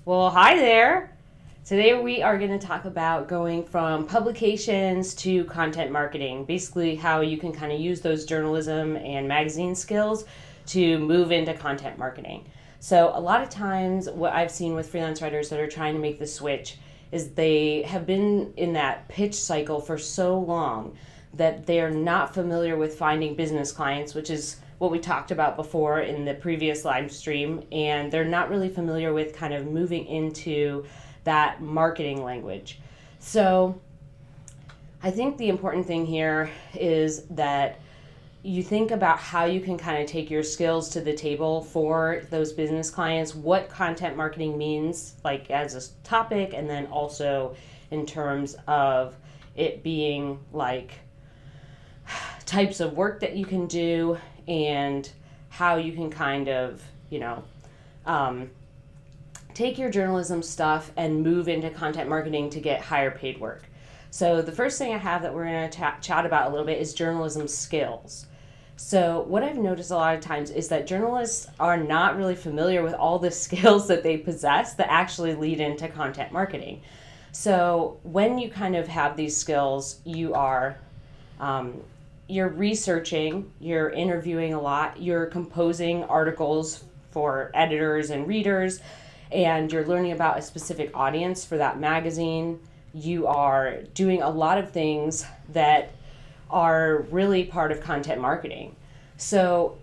Well, hi there. Today we are going to talk about going from publications to content marketing. Basically, how you can kind of use those journalism and magazine skills to move into content marketing. So, a lot of times, what I've seen with freelance writers that are trying to make the switch is they have been in that pitch cycle for so long that they're not familiar with finding business clients, which is what we talked about before in the previous live stream, and they're not really familiar with kind of moving into that marketing language. So I think the important thing here is that you think about how you can kind of take your skills to the table for those business clients, what content marketing means, like as a topic, and then also in terms of it being like types of work that you can do and how you can kind of, take your journalism stuff and move into content marketing to get higher paid work. So the first thing I have that we're going to chat about a little bit is journalism skills. So what I've noticed a lot of times is that journalists are not really familiar with all the skills that they possess that actually lead into content marketing. So when you kind of have these skills, you're researching, you're interviewing a lot, you're composing articles for editors and readers, and you're learning about a specific audience for that magazine. You are doing a lot of things that are really part of content marketing. So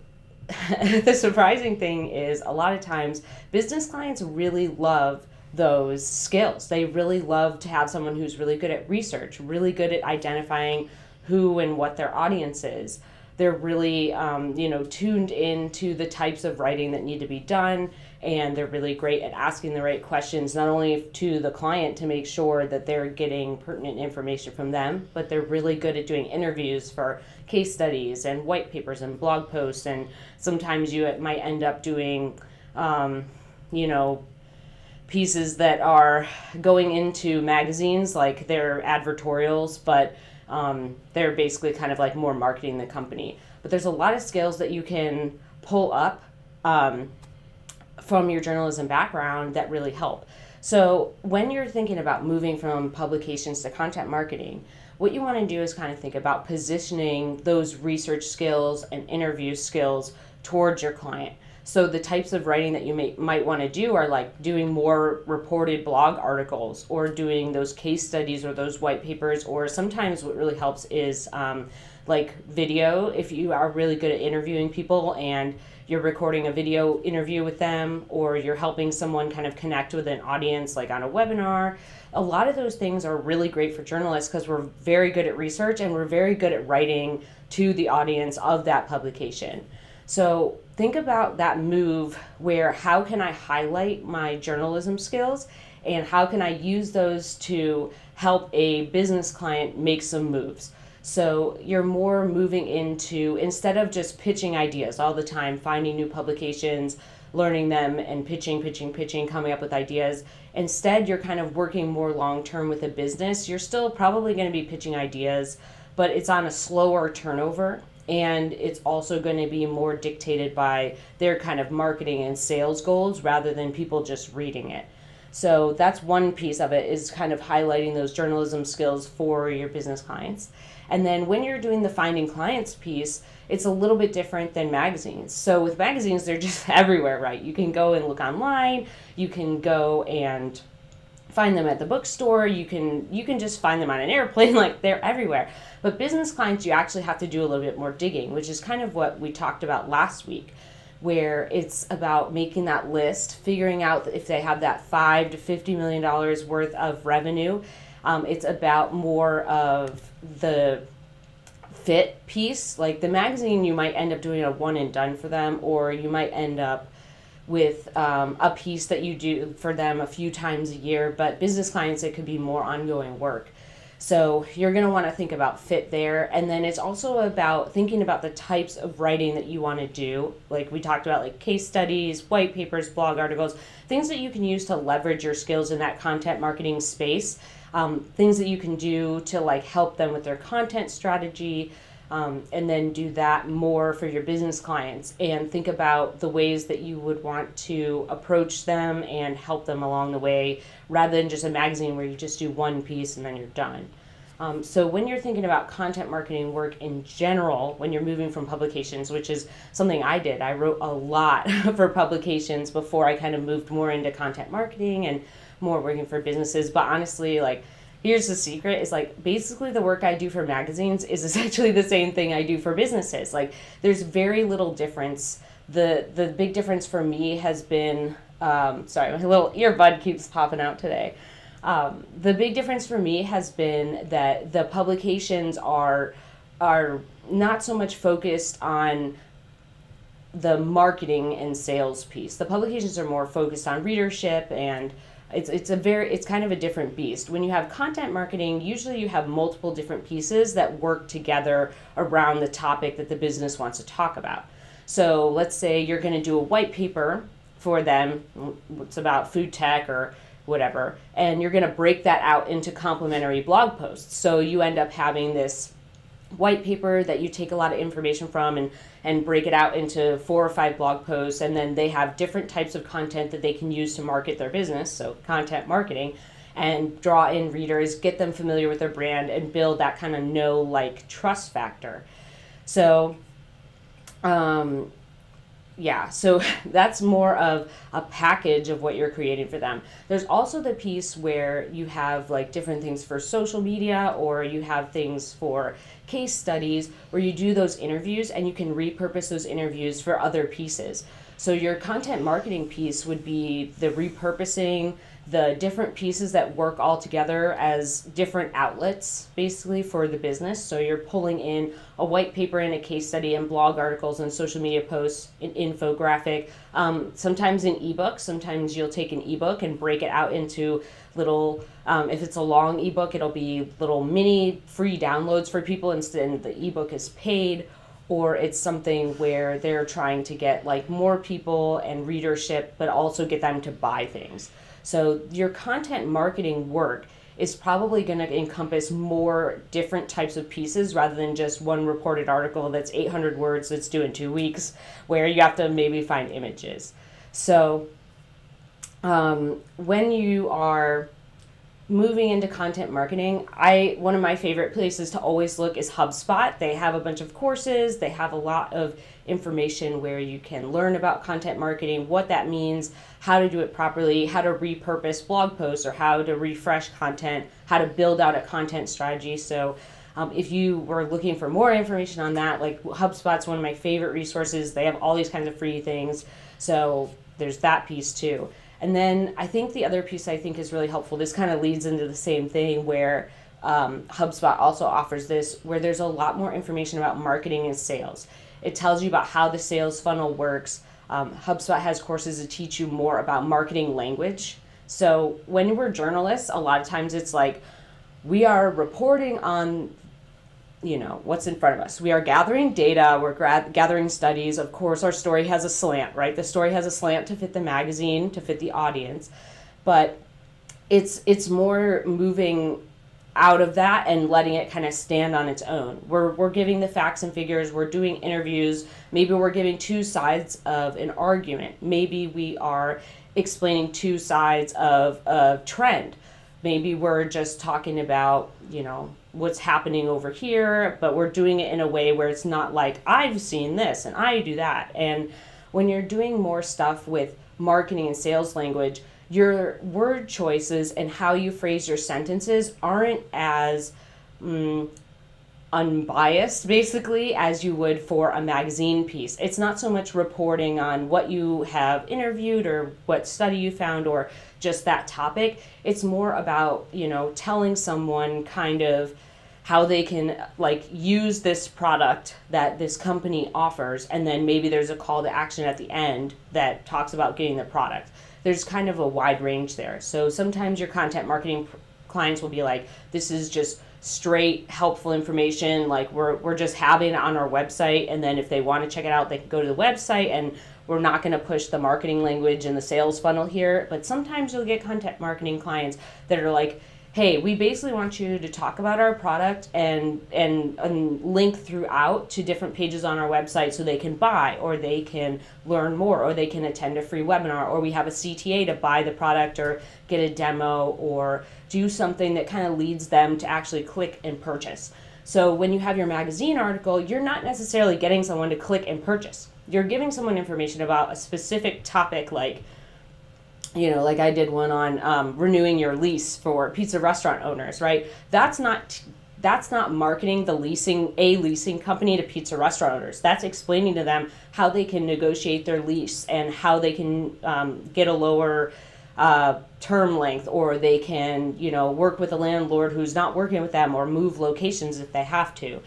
the surprising thing is a lot of times business clients really love those skills. They really love to have someone who's really good at research, really good at identifying who and what their audience is. They're really, tuned into the types of writing that need to be done, and they're really great at asking the right questions, not only to the client to make sure that they're getting pertinent information from them, but they're really good at doing interviews for case studies and white papers and blog posts, and sometimes you might end up doing, pieces that are going into magazines, like they're advertorials, but they're basically kind of like more marketing the company. But there's a lot of skills that you can pull up from your journalism background that really help. So when you're thinking about moving from publications to content marketing, what you want to do is kind of think about positioning those research skills and interview skills towards your client. So the types of writing that you might want to do are like doing more reported blog articles or doing those case studies or those white papers, or sometimes what really helps is like video. If you are really good at interviewing people and you're recording a video interview with them, or you're helping someone kind of connect with an audience like on a webinar, a lot of those things are really great for journalists because we're very good at research and we're very good at writing to the audience of that publication. So think about that move where how can I highlight my journalism skills and how can I use those to help a business client make some moves. So you're more moving into, instead of just pitching ideas all the time, finding new publications, learning them and pitching, coming up with ideas. Instead, you're kind of working more long-term with a business. You're still probably going to be pitching ideas, but it's on a slower turnover. And it's also going to be more dictated by their kind of marketing and sales goals rather than people just reading it. So that's one piece of it, is kind of highlighting those journalism skills for your business clients. And then when you're doing the finding clients piece, it's a little bit different than magazines. So with magazines, they're just everywhere, right? You can go and look online, you can go and find them at the bookstore, you can just find them on an airplane, like they're everywhere. But business clients, you actually have to do a little bit more digging, which is kind of what we talked about last week, where it's about making that list, figuring out if they have that $5 to $50 million worth of revenue. It's about more of the fit piece. Like the magazine, you might end up doing a one and done for them, or you might end up with a piece that you do for them a few times a year. But business clients, it could be more ongoing work. So you're going to want to think about fit there. And then it's also about thinking about the types of writing that you want to do. Like we talked about, like case studies, white papers, blog articles, things that you can use to leverage your skills in that content marketing space. Things that you can do to like help them with their content strategy, and then do that more for your business clients and think about the ways that you would want to approach them and help them along the way, rather than just a magazine where you just do one piece and then you're done. So when you're thinking about content marketing work in general, when you're moving from publications, which is something I did, I wrote a lot for publications before I kind of moved more into content marketing and more working for businesses. But honestly, like, here's the secret, is like basically the work I do for magazines is essentially the same thing I do for businesses. Like, there's very little difference. The big difference for me has been, sorry, my little earbud keeps popping out today. The big difference for me has been that the publications are not so much focused on the marketing and sales piece. The publications are more focused on readership, and it's kind of a different beast. When you have content marketing, usually you have multiple different pieces that work together around the topic that the business wants to talk about. So let's say you're going to do a white paper for them. It's about food tech or whatever, and you're going to break that out into complementary blog posts. So you end up having this white paper that you take a lot of information from and break it out into 4 or 5 blog posts, and then they have different types of content that they can use to market their business, so content marketing, and draw in readers, get them familiar with their brand, and build that kind of know, like, trust factor. So so that's more of a package of what you're creating for them. There's also the piece where you have like different things for social media, or you have things for case studies where you do those interviews and you can repurpose those interviews for other pieces. So your content marketing piece would be the repurposing the different pieces that work all together as different outlets basically for the business. So you're pulling in a white paper and a case study and blog articles and social media posts, an infographic, sometimes an ebook. Sometimes you'll take an ebook and break it out into little, if it's a long ebook, it'll be little mini free downloads for people instead the ebook is paid. Or it's something where they're trying to get like more people and readership, but also get them to buy things. So your content marketing work is probably going to encompass more different types of pieces rather than just one reported article that's 800 words that's due in 2 weeks, where you have to maybe find images. So when you are moving into content marketing, one of my favorite places to always look is HubSpot. They have a bunch of courses. They have a lot of information where you can learn about content marketing, what that means, how to do it properly, how to repurpose blog posts or how to refresh content, how to build out a content strategy. So if you were looking for more information on that, like HubSpot's one of my favorite resources. They have all these kinds of free things. So there's that piece too. And then I think the other piece I think is really helpful, this kind of leads into the same thing where HubSpot also offers this, where there's a lot more information about marketing and sales. It tells you about how the sales funnel works. HubSpot has courses to teach you more about marketing language. So when we're journalists, a lot of times it's like we are reporting on what's in front of us. We are gathering data, we're gathering studies. Of course, our story has a slant, right? The story has a slant to fit the magazine, to fit the audience. But it's more moving out of that and letting it kind of stand on its own. We're giving the facts and figures, we're doing interviews, maybe we're giving 2 sides of an argument. Maybe we are explaining 2 sides of a trend. Maybe we're just talking about, what's happening over here, but we're doing it in a way where it's not like, I've seen this and I do that. And when you're doing more stuff with marketing and sales language, your word choices and how you phrase your sentences aren't as unbiased, basically, as you would for a magazine piece. It's not so much reporting on what you have interviewed or what study you found or just that topic. It's more about, telling someone kind of how they can use this product that this company offers, and then maybe there's a call to action at the end that talks about getting the product. There's kind of a wide range there. So sometimes your content marketing clients will be like, this is just straight helpful information, like we're just having it on our website, and then if they want to check it out, they can go to the website, and we're not going to push the marketing language and the sales funnel here. But sometimes you'll get content marketing clients that are like, hey, we basically want you to talk about our product and link throughout to different pages on our website so they can buy, or they can learn more, or they can attend a free webinar, or we have a CTA to buy the product or get a demo or do something that kind of leads them to actually click and purchase. So when you have your magazine article, you're not necessarily getting someone to click and purchase. You're giving someone information about a specific topic, like, like I did one on renewing your lease for pizza restaurant owners, right? That's not marketing the leasing company to pizza restaurant owners. That's explaining to them how they can negotiate their lease and how they can get a lower term length, or they can, work with a landlord who's not working with them, or move locations if they have to.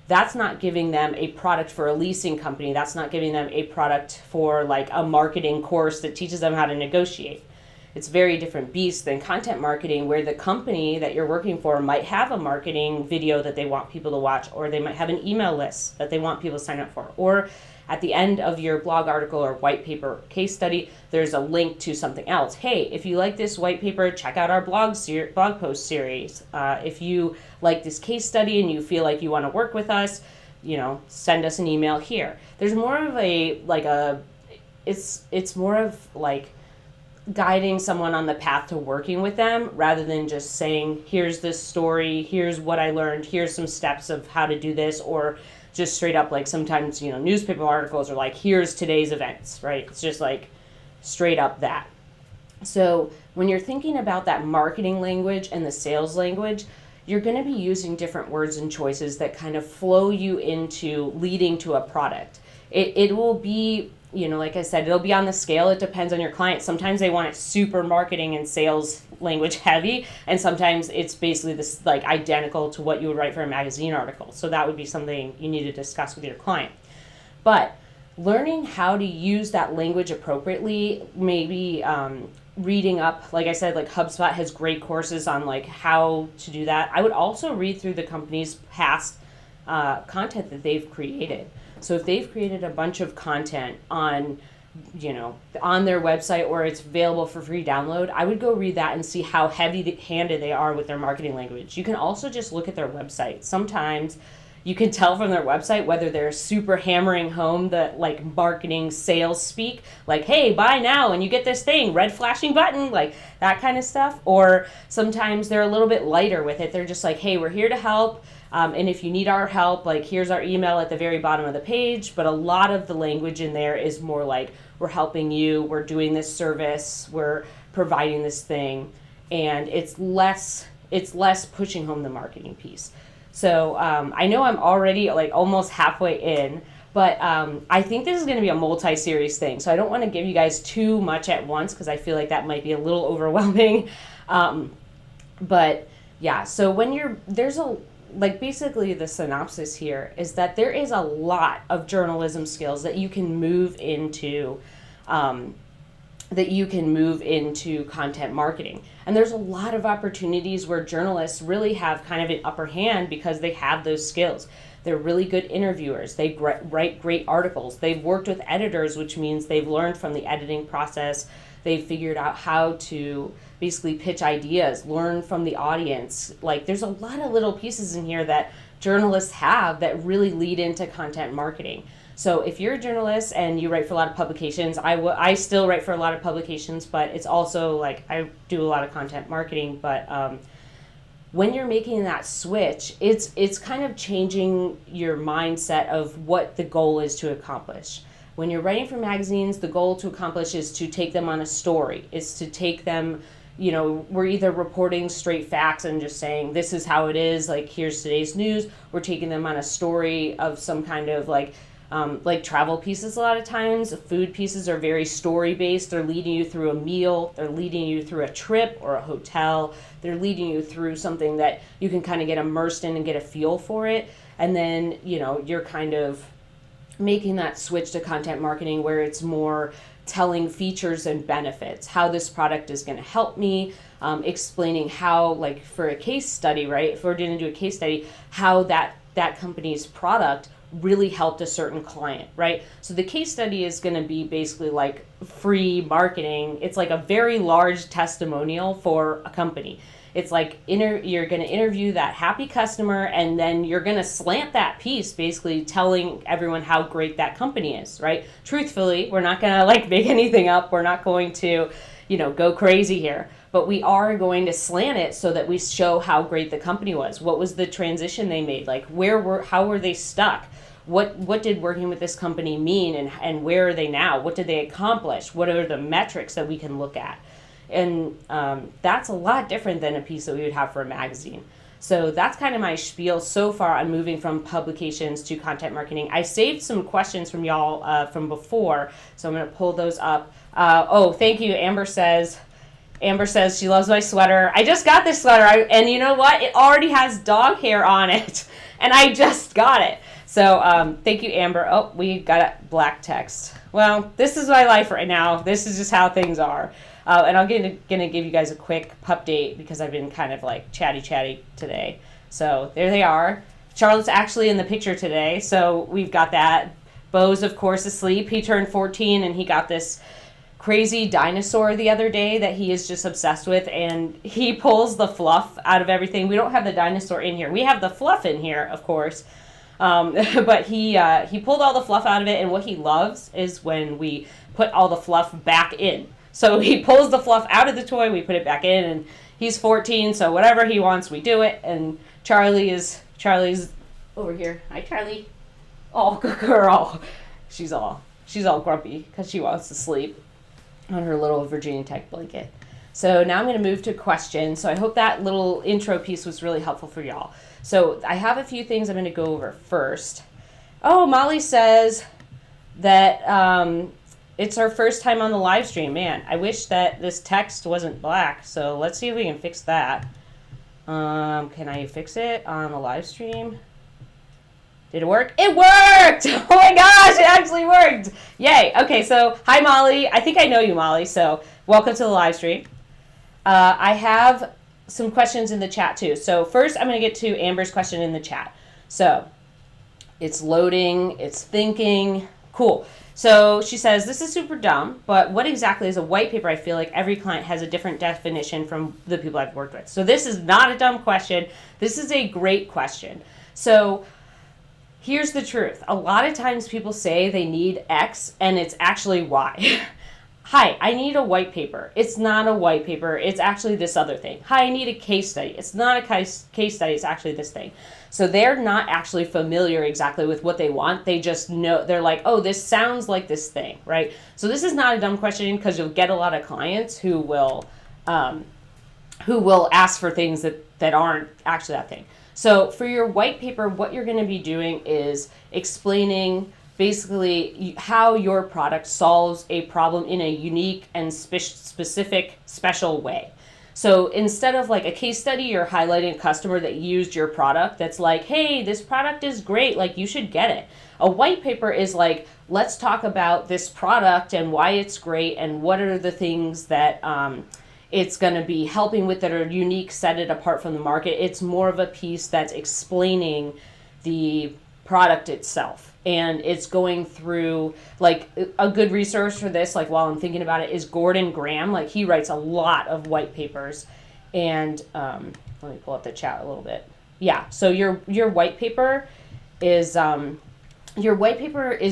That's not giving them a product for a leasing company. That's not giving them a product for like a marketing course that teaches them how to negotiate. It's a very different beast than content marketing, where the company that you're working for might have a marketing video that they want people to watch, or they might have an email list that they want people to sign up for, or at the end of your blog article or white paper case study, there's a link to something else. Hey, if you like this white paper, check out our blog post series. If you like this case study and you feel like you want to work with us, send us an email here. There's more of it's more of like guiding someone on the path to working with them, rather than just saying, here's this story, here's what I learned, here's some steps of how to do this, or just straight up, like sometimes, newspaper articles are like, here's today's events, right? It's just like straight up that. So when you're thinking about that marketing language and the sales language, you're going to be using different words and choices that kind of flow you into leading to a product. It will be, like I said, it'll be on the scale. It depends on your client. Sometimes they want it super marketing and sales language heavy, and sometimes it's basically this like identical to what you would write for a magazine article. So that would be something you need to discuss with your client. But learning how to use that language appropriately, maybe reading up, like I said, like HubSpot has great courses on like how to do that. I would also read through the company's past content that they've created. So if they've created a bunch of content on their website, or it's available for free download, I would go read that and see how heavy-handed they are with their marketing language. You can also just look at their website. Sometimes you can tell from their website whether they're super hammering home the like marketing sales speak, like, hey, buy now and you get this thing, red flashing button, like that kind of stuff. Or sometimes they're a little bit lighter with it. They're just like, hey, we're here to help. And if you need our help, like here's our email at the very bottom of the page. But a lot of the language in there is more like, we're helping you, we're doing this service, we're providing this thing. And it's less pushing home the marketing piece. So I know I'm already like almost halfway in, but I think this is going to be a multi-series thing. So I don't want to give you guys too much at once, because I feel like that might be a little overwhelming. But yeah, so basically the synopsis here is that there is a lot of journalism skills that you can move into content marketing. And there's a lot of opportunities where journalists really have kind of an upper hand because they have those skills. They're really good interviewers. They write great articles. They've worked with editors, which means they've learned from the editing process. They've figured out how to basically pitch ideas, learn from the audience. Like there's a lot of little pieces in here that journalists have that really lead into content marketing. So if you're a journalist and you write for a lot of publications, I still write for a lot of publications, but it's also like I do a lot of content marketing. But when you're making that switch, it's kind of changing your mindset of what the goal is to accomplish. When you're writing for magazines, the goal to accomplish is to take them on a story, is to take them, we're either reporting straight facts and just saying, this is how it is, like, here's today's news. We're taking them on a story of some kind of like travel pieces. A lot of times food pieces are very story based. They're leading you through a meal, they're leading you through a trip or a hotel, they're leading you through something that you can kind of get immersed in and get a feel for it. And then you're kind of making that switch to content marketing where it's more telling features and benefits, how this product is going to help me, explaining how, like for a case study, right, if we're going to do a case study, how that company's product really helped a certain client, right? So the case study is going to be basically like free marketing. It's like a very large testimonial for a company. It's like you're going to interview that happy customer, and then you're going to slant that piece, basically telling everyone how great that company is, right? Truthfully, we're not going to like make anything up. We're not going to, go crazy here. But we are going to slant it so that we show how great the company was. What was the transition they made? Like how were they stuck? What did working with this company mean, and where are they now? What did they accomplish? What are the metrics that we can look at? And that's a lot different than a piece that we would have for a magazine. So that's kind of my spiel so far on moving from publications to content marketing. I saved some questions from y'all from before, so I'm going to pull those up. Thank you. Amber says she loves my sweater. I just got this sweater, and you know what? It already has dog hair on it, and I just got it. So thank you, Amber. Oh, we got a black text. Well, this is my life right now. This is just how things are. And I'm going to give you guys a quick update because I've been kind of like chatty today. So there they are. Charlotte's actually in the picture today, so we've got that. Bo's, of course, asleep. He turned 14, and he got this crazy dinosaur the other day that he is just obsessed with, and he pulls the fluff out of everything. We don't have the dinosaur in here. We have the fluff in here, of course. But he pulled all the fluff out of it, and what he loves is when we put all the fluff back in. So he pulls the fluff out of the toy, we put it back in, and he's 14, so whatever he wants, we do it. And Charlie's over here. Hi, Charlie. Oh, good girl. She's all grumpy because she wants to sleep on her little Virginia Tech blanket. So now I'm going to move to questions. So I hope that little intro piece was really helpful for y'all. So I have a few things I'm going to go over first. Oh, Molly says that it's our first time on the live stream. Man, I wish that this text wasn't black. So let's see if we can fix that. Can I fix it on the live stream? Did it work? It worked! Oh my gosh, it actually worked! Yay. Okay, so hi, Molly. I think I know you, Molly. So welcome to the live stream. I have some questions in the chat too. So first I'm going to get to Amber's question in the chat. So it's loading, it's thinking. Cool. So she says, this is super dumb, but what exactly is a white paper? I feel like every client has a different definition from the people I've worked with. So this is not a dumb question. This is a great question. So here's the truth. A lot of times people say they need X and it's actually Y. Hi, I need a white paper. It's not a white paper. It's actually this other thing. Hi, I need a case study. It's not a case study. It's actually this thing. So they're not actually familiar exactly with what they want. They just know, they're like, oh, this sounds like this thing, right? So this is not a dumb question because you'll get a lot of clients who will ask for things that aren't actually that thing. So for your white paper, what you're going to be doing is explaining basically how your product solves a problem in a unique and specific, special way. So instead of like a case study, you're highlighting a customer that used your product that's like, hey, this product is great, like you should get it. A white paper is like, let's talk about this product and why it's great and what are the things that it's going to be helping with that are unique, set it apart from the market. It's more of a piece that's explaining the product itself. And it's going through, like, a good resource for this, like, while I'm thinking about it, is Gordon Graham. Like, he writes a lot of white papers. And let me pull up the chat a little bit. Yeah, so your white paper is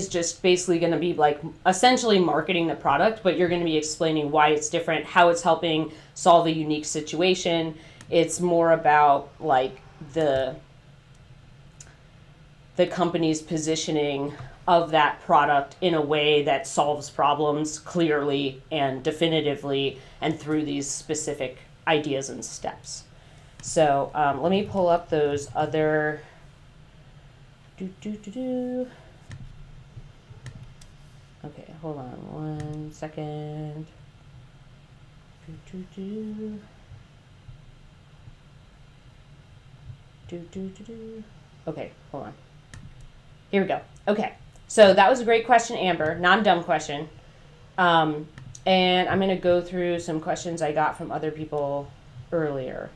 just basically going to be, like, essentially marketing the product, but you're going to be explaining why it's different, how it's helping solve a unique situation. It's more about, like, the company's positioning of that product in a way that solves problems clearly and definitively and through these specific ideas and steps. So let me pull up those other Okay, hold on 1 second. Okay, hold on. Here we go. Okay, so that was a great question, Amber. Not a dumb question. And I'm going to go through some questions I got from other people earlier.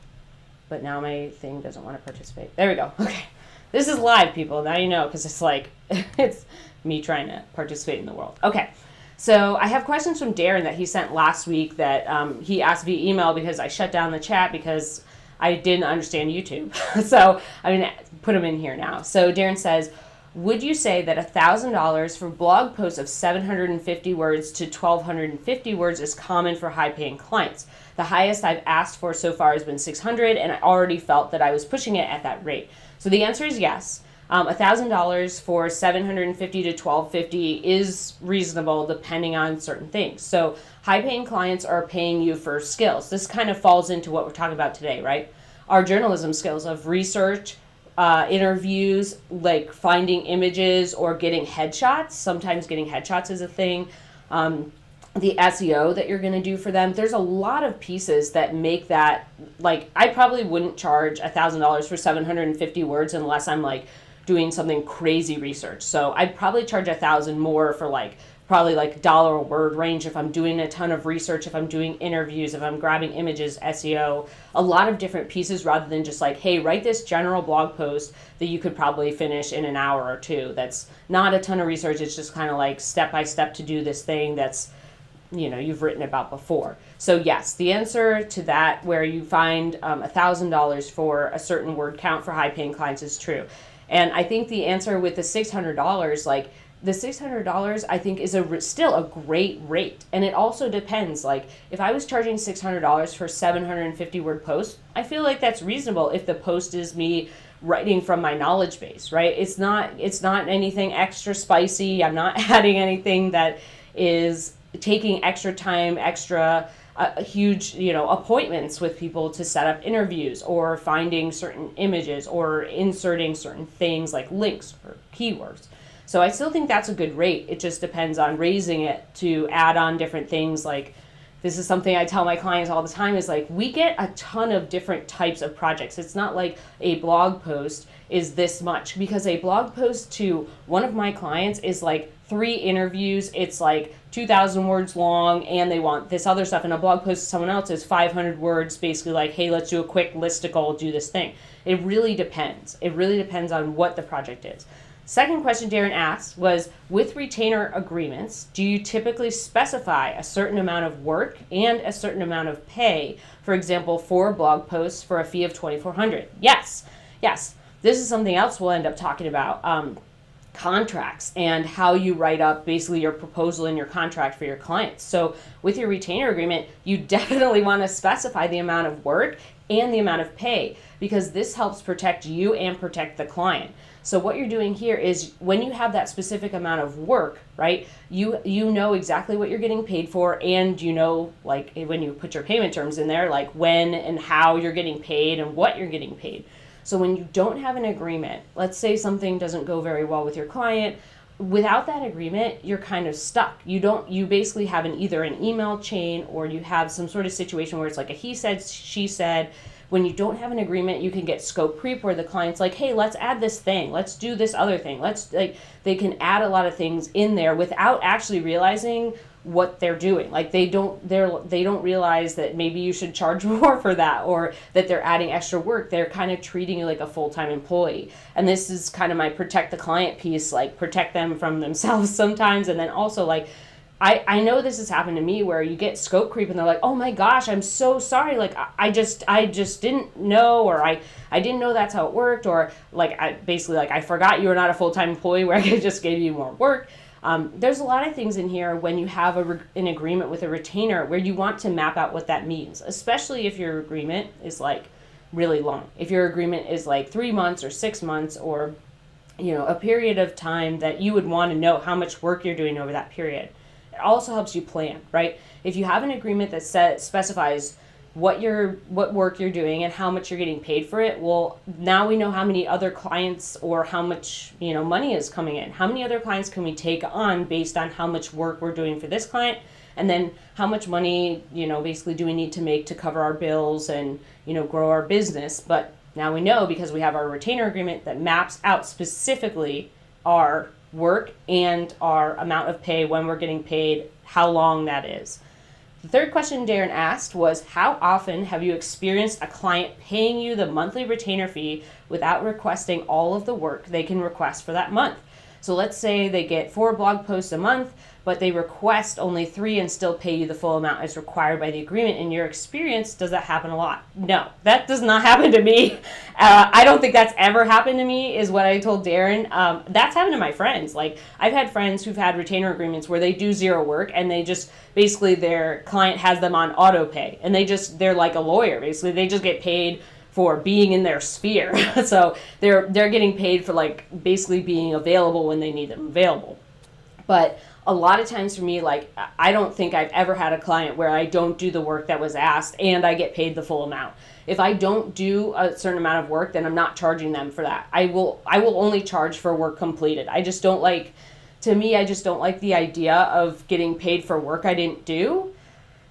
But now my thing doesn't want to participate. There we go. Okay. This is live, people. Now you know, because it's like, it's me trying to participate in the world. Okay. So I have questions from Darren that he sent last week that he asked via email because I shut down the chat because I didn't understand YouTube. So I'm going to put them in here now. So Darren says, would you say that $1,000 for blog posts of 750 words to 1,250 words is common for high-paying clients? The highest I've asked for so far has been 600, and I already felt that I was pushing it at that rate. So the answer is yes. $1,000 for 750 to 1,250 is reasonable depending on certain things. So high-paying clients are paying you for skills. This kind of falls into what we're talking about today, right? Our journalism skills of research, interviews, like finding images or getting headshots. Sometimes getting headshots is a thing. The SEO that you're going to do for them. There's a lot of pieces that make that, like, I probably wouldn't charge $1,000 for 750 words unless I'm like doing something crazy research. So I'd probably charge $1,000 more for probably dollar a word range if I'm doing a ton of research, if I'm doing interviews, if I'm grabbing images, SEO, a lot of different pieces rather than just like, hey, write this general blog post that you could probably finish in an hour or two. That's not a ton of research. It's just kind of like step by step to do this thing that's, you've written about before. So yes, the answer to that, where you find $1,000 for a certain word count for high paying clients, is true. And I think the answer with the $600, like the $600, I think is still a great rate. And it also depends. Like if I was charging $600 for 750 word posts, I feel like that's reasonable if the post is me writing from my knowledge base, right? It's not anything extra spicy. I'm not adding anything that is taking extra time, huge, appointments with people to set up interviews or finding certain images or inserting certain things like links or keywords. So I still think that's a good rate. It just depends on raising it to add on different things. Like this is something I tell my clients all the time is like, we get a ton of different types of projects. It's not like a blog post is this much, because a blog post to one of my clients is like 3 interviews. It's like 2,000 words long and they want this other stuff. And a blog post to someone else is 500 words, basically like, hey, let's do a quick listicle, do this thing. It really depends. It really depends on what the project is. Second question Darren asked was, with retainer agreements, do you typically specify a certain amount of work and a certain amount of pay? For example, 4 blog posts for a fee of $2,400. Yes. This is something else we'll end up talking about. Contracts and how you write up basically your proposal and your contract for your clients. So with your retainer agreement, you definitely want to specify the amount of work and the amount of pay, because this helps protect you and protect the client. So what you're doing here is when you have that specific amount of work, right, you know exactly what you're getting paid for, and like when you put your payment terms in there, like when and how you're getting paid and what you're getting paid. So when you don't have an agreement, let's say something doesn't go very well with your client, without that agreement, you're kind of stuck. You basically have either an email chain or you have some sort of situation where it's like a he said, she said. When you don't have an agreement, you can get scope creep where the client's like, hey, let's add this thing. Let's do this other thing. They can add a lot of things in there without actually realizing what they're doing. Like they don't realize that maybe you should charge more for that, or that they're adding extra work. They're kind of treating you like a full-time employee. And this is kind of my protect the client piece, like protect them from themselves sometimes. And then also like, I know this has happened to me where you get scope creep and they're like, oh my gosh, I'm so sorry. Like, I just didn't know, or I didn't know that's how it worked. Or like, I forgot you were not a full-time employee where I could just give you more work. There's a lot of things in here when you have an agreement with a retainer where you want to map out what that means, especially if your agreement is like really long. If your agreement is like 3 months or 6 months, or, a period of time that you would want to know how much work you're doing over that period. It also helps you plan, right? If you have an agreement that specifies what work you're doing and how much you're getting paid for it, well, now we know how many other clients or how much, money is coming in. How many other clients can we take on based on how much work we're doing for this client? And then how much money, basically do we need to make to cover our bills and, grow our business? But now we know, because we have our retainer agreement that maps out specifically our work and our amount of pay, when we're getting paid, how long that is. The third question Darren asked was, how often have you experienced a client paying you the monthly retainer fee without requesting all of the work they can request for that month? So let's say they get 4 blog posts a month, but they request only 3 and still pay you the full amount as required by the agreement. In your experience, does that happen a lot? No, that does not happen to me. I don't think that's ever happened to me, is what I told Darren. That's happened to my friends. Like, I've had friends who've had retainer agreements where they do zero work, and they just, basically their client has them on auto pay, and they're like a lawyer, basically. They just get paid for being in their sphere. So they're getting paid for, like, basically being available when they need them available. But a lot of times for me, like, I don't think I've ever had a client where I don't do the work that was asked and I get paid the full amount. If I don't do a certain amount of work, then I'm not charging them for that. I will only charge for work completed. I just don't like the idea of getting paid for work I didn't do.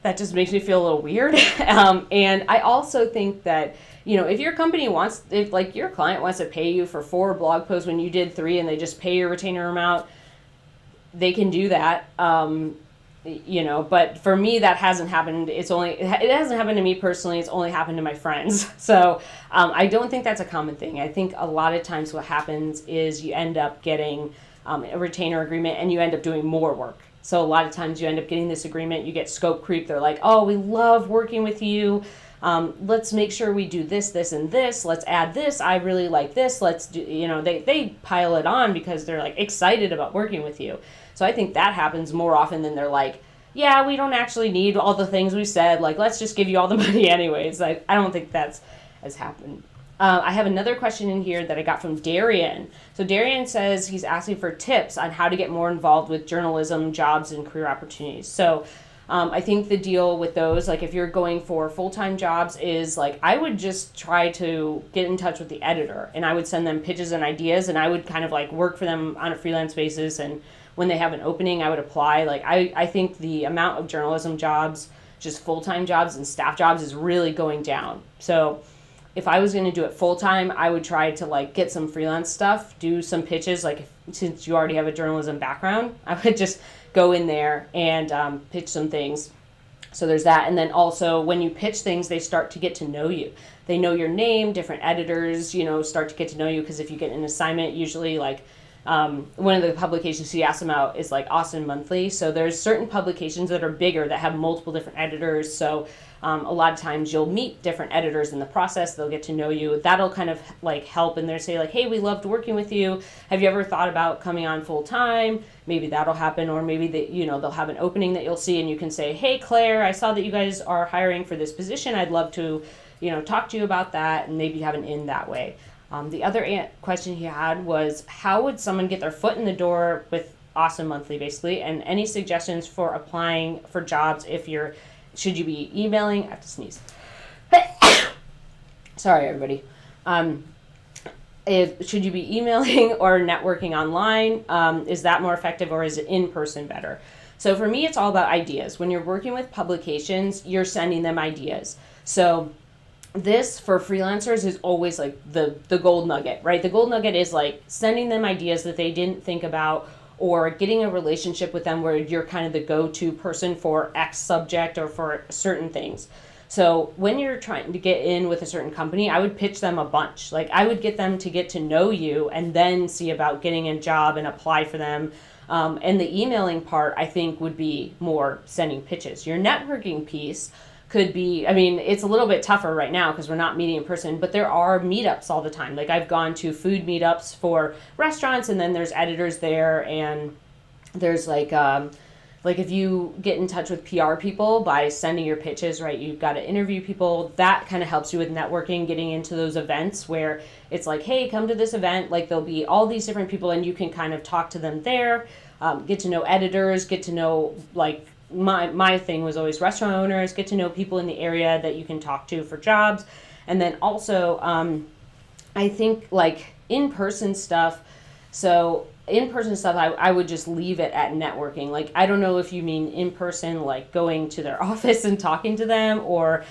That just makes me feel a little weird. And I also think that, if your company if like your client wants to pay you for 4 blog posts when you did 3 and they just pay your retainer amount, they can do that. But for me, that hasn't happened. It hasn't happened to me personally. It's only happened to my friends. So I don't think that's a common thing. I think a lot of times what happens is you end up getting a retainer agreement and you end up doing more work. So a lot of times you end up getting this agreement, you get scope creep. They're like, oh, we love working with you. Let's make sure we do this, this, and this. Let's add this. I really like this. Let's do, they pile it on because they're like excited about working with you. So I think that happens more often than they're like, yeah, we don't actually need all the things we said. Like, let's just give you all the money anyways. I don't think that's has happened. I have another question in here that I got from Darian. So Darian says he's asking for tips on how to get more involved with journalism, jobs, and career opportunities. So I think the deal with those, like if you're going for full-time jobs, is like I would just try to get in touch with the editor and I would send them pitches and ideas and I would kind of like work for them on a freelance basis, and when they have an opening I would apply. Like I think the amount of journalism jobs, just full-time jobs and staff jobs, is really going down. So if I was going to do it full-time, I would try to like get some freelance stuff, do some pitches. Like since you already have a journalism background, I would just go in there and pitch some things. So there's that. And then also when you pitch things, they start to get to know you. They know your name, different editors, start to get to know you, because if you get an assignment, usually like one of the publications he asked them out is like Austin Monthly. So there's certain publications that are bigger that have multiple different editors. So a lot of times you'll meet different editors in the process. They'll get to know you. That'll kind of like help. And they'll say like, hey, we loved working with you. Have you ever thought about coming on full time? Maybe that'll happen. Or maybe they'll have an opening that you'll see and you can say, hey, Claire, I saw that you guys are hiring for this position. I'd love to, talk to you about that, and maybe have an in that way. The other question he had was, how would someone get their foot in the door with Awesome Monthly, basically, and any suggestions for applying for jobs should you be emailing? I have to sneeze. Sorry, everybody. Should you be emailing or networking online? Is that more effective, or is it in person better? So for me, it's all about ideas. When you're working with publications, you're sending them ideas. So this for freelancers is always like the gold nugget, right? The gold nugget is like sending them ideas that they didn't think about, or getting a relationship with them where you're kind of the go-to person for X subject or for certain things. So when you're trying to get in with a certain company, I would pitch them a bunch. Like I would get them to get to know you and then see about getting a job and apply for them. And the emailing part, I think, would be more sending pitches. Your networking piece could be, it's a little bit tougher right now because we're not meeting in person, but there are meetups all the time. Like I've gone to food meetups for restaurants, and then there's editors there, and there's like if you get in touch with PR people by sending your pitches, right, you've got to interview people. That kind of helps you with networking, getting into those events where it's like, hey, come to this event. Like there'll be all these different people and you can kind of talk to them there, get to know editors, get to know like, my thing was always restaurant owners, get to know people in the area that you can talk to for jobs. And then also, I think like in-person stuff. So in-person stuff, I would just leave it at networking. Like, I don't know if you mean in-person, like going to their office and talking to them, or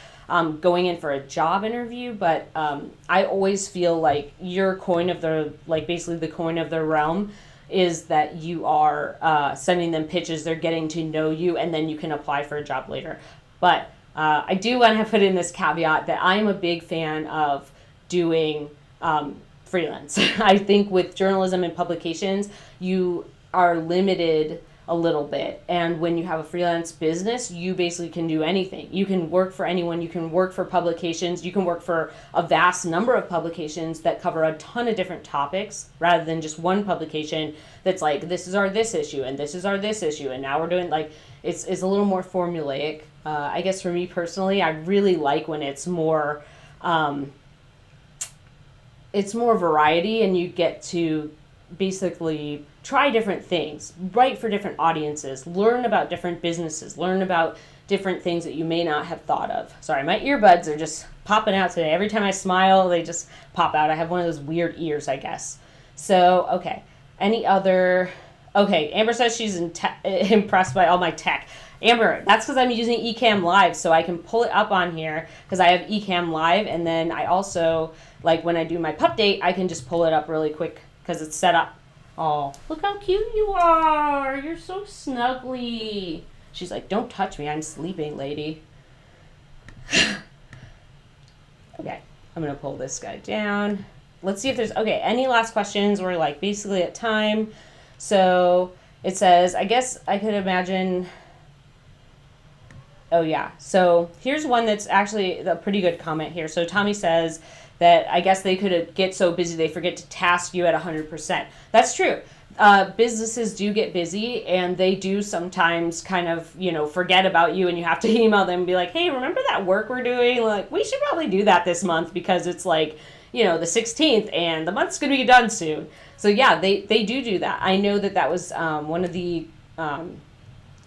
going in for a job interview. But I always feel like your coin of the, like basically the coin of the realm is that you are sending them pitches, they're getting to know you, and then you can apply for a job later. But I do want to put in this caveat that I'm a big fan of doing freelance. I think with journalism and publications, you are limited a little bit. And when you have a freelance business, you basically can do anything. You can work for anyone. You can work for publications. You can work for a vast number of publications that cover a ton of different topics rather than just one publication that's like, this is our this issue and this is our this issue. And now we're doing like, it's a little more formulaic. I guess for me personally, I really like when it's more variety and you get to basically try different things, write for different audiences, learn about different businesses, learn about different things that you may not have thought of. Sorry, my earbuds are just popping out today. Every time I smile, they just pop out. I have one of those weird ears, I guess. So, okay. Okay, Amber says she's impressed by all my tech. Amber, that's because I'm using Ecamm Live, so I can pull it up on here because I have Ecamm Live, and then I also, like when I do my pup date, I can just pull it up really quick because it's set up. Oh, look how cute you are. You're so snuggly. She's like, don't touch me. I'm sleeping, lady. Okay, I'm going to pull this guy down. Let's see if there's, okay, any last questions? We're like basically at time. So it says, I guess I could imagine, oh yeah. So here's one that's actually a pretty good comment here. So Tommy says that I guess they could get so busy they forget to task you at 100%. That's true. Businesses do get busy and they do sometimes kind of, forget about you and you have to email them and be like, hey, remember that work we're doing? Like, we should probably do that this month because it's like, the 16th and the month's going to be done soon. So yeah, they do that. I know that was one of the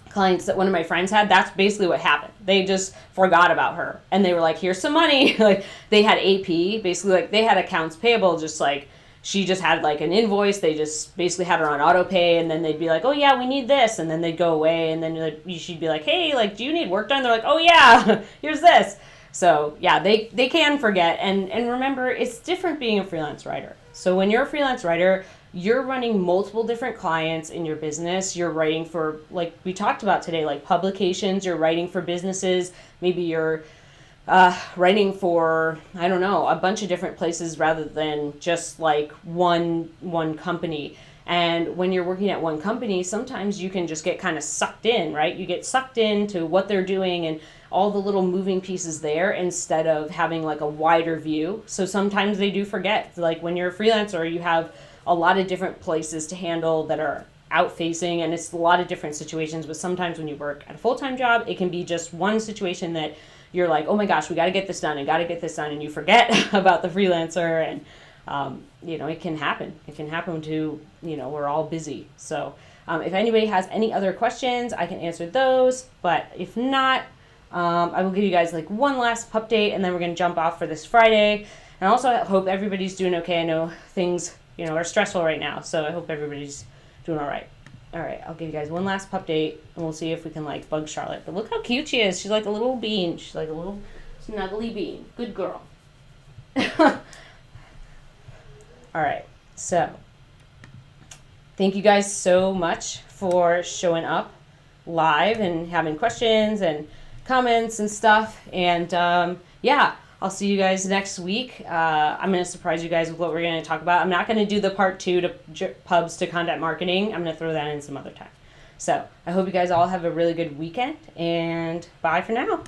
clients that one of my friends had. That's basically what happened. They just forgot about her and they were like, here's some money. Like they had AP, basically like they had accounts payable, just like she just had like an invoice. They just basically had her on auto pay and then they'd be like, oh yeah, we need this. And then they'd go away and then she'd be like, hey, like, do you need work done? They're like, oh yeah, here's this. So yeah, they can forget. And remember, it's different being a freelance writer. So when you're a freelance writer, you're running multiple different clients in your business. You're writing for, like we talked about today, like publications. You're writing for businesses. Maybe you're writing for, I don't know, a bunch of different places rather than just like one company. And when you're working at one company, sometimes you can just get kind of sucked in, right? You get sucked into what they're doing and all the little moving pieces there instead of having like a wider view. So sometimes they do forget. Like when you're a freelancer, you have a lot of different places to handle that are out-facing, and it's a lot of different situations. But sometimes when you work at a full-time job, it can be just one situation that you're like, oh my gosh, we got to get this done and you forget about the freelancer. And it can happen. It can happen to, we're all busy. So if anybody has any other questions, I can answer those. But if not, I will give you guys like one last update and then we're going to jump off for this Friday. And also I hope everybody's doing okay. I know things, are stressful right now. So I hope everybody's doing all right. All right, I'll give you guys one last update and we'll see if we can like bug Charlotte. But look how cute she is. She's like a little bean. She's like a little snuggly bean. Good girl. All right, so thank you guys so much for showing up live and having questions and comments and stuff. And yeah, I'll see you guys next week. I'm going to surprise you guys with what we're going to talk about. I'm not going to do the part 2 to pubs to content marketing. I'm going to throw that in some other time. So I hope you guys all have a really good weekend and bye for now.